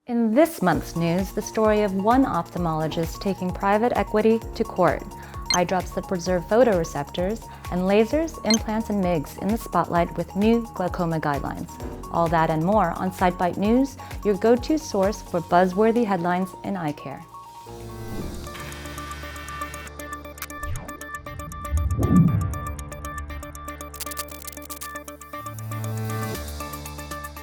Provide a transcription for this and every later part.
In this month's news, the story of one ophthalmologist taking private equity to court, eye drops that preserve photoreceptors, and lasers, implants, and MIGs in the spotlight with new glaucoma guidelines. All that and more on SightByte News, your go-to source for buzzworthy headlines in eye care.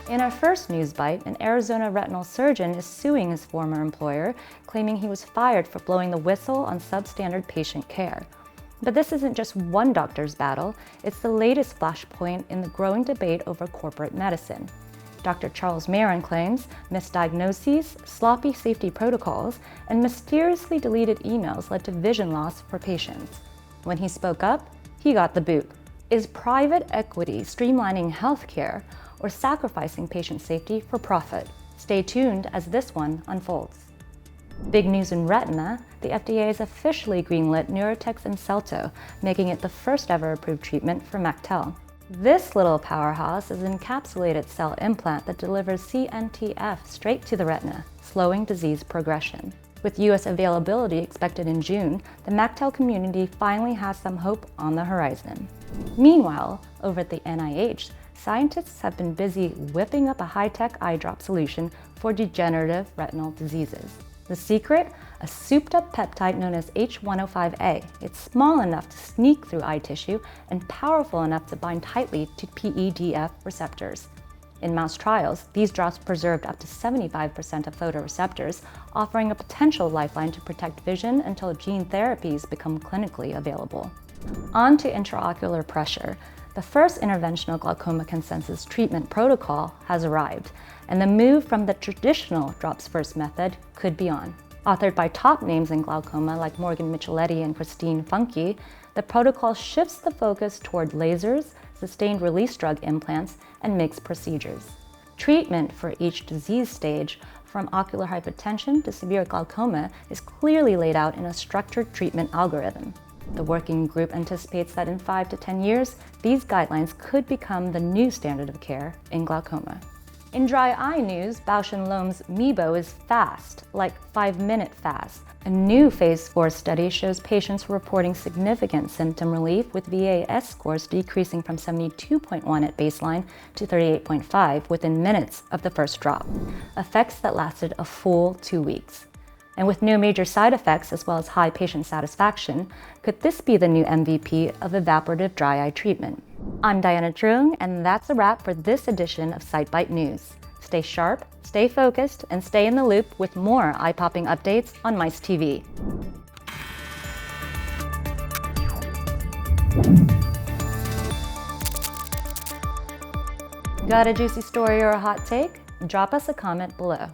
In our first news bite, an Arizona retinal surgeon is suing his former employer, claiming he was fired for blowing the whistle on substandard patient care. But this isn't just one doctor's battle, it's the latest flashpoint in the growing debate over corporate medicine. Dr. Charles Marin claims misdiagnoses, sloppy safety protocols, and mysteriously deleted emails led to vision loss for patients. When he spoke up, he got the boot. Is private equity streamlining healthcare or sacrificing patient safety for profit? Stay tuned as this one unfolds. Big news in retina, the FDA has officially greenlit Neurotex and Celto, making it the first ever approved treatment for MacTel. This little powerhouse is an encapsulated cell implant that delivers CNTF straight to the retina, slowing disease progression. With US availability expected in June, the MacTel community finally has some hope on the horizon. Meanwhile, over at the NIH, scientists have been busy whipping up a high-tech eye drop solution for degenerative retinal diseases. The secret? A souped-up peptide known as H105A. It's small enough to sneak through eye tissue and powerful enough to bind tightly to PEDF receptors. In mouse trials, these drops preserved up to 75% of photoreceptors, offering a potential lifeline to protect vision until gene therapies become clinically available. On to intraocular pressure. The first interventional glaucoma consensus treatment protocol has arrived, and the move from the traditional drops-first method could be on. Authored by top names in glaucoma like Morgan Micheletti and Christine Funke, the protocol shifts the focus toward lasers, sustained release drug implants, and mixed procedures. Treatment for each disease stage, from ocular hypertension to severe glaucoma, is clearly laid out in a structured treatment algorithm. The working group anticipates that in 5 to 10 years, these guidelines could become the new standard of care in glaucoma. In dry eye news, Bausch & Lomb's MIEBO is fast, like 5-minute fast. A new Phase 4 study shows patients reporting significant symptom relief with VAS scores decreasing from 72.1 at baseline to 38.5 within minutes of the first drop, effects that lasted a full 2 weeks. And with no major side effects as well as high patient satisfaction, could this be the new MVP of evaporative dry eye treatment? I'm Diana Trung, and that's a wrap for this edition of SightByte News. Stay sharp, stay focused, and stay in the loop with more eye-popping updates on Mice TV. Got a juicy story or a hot take? Drop us a comment below.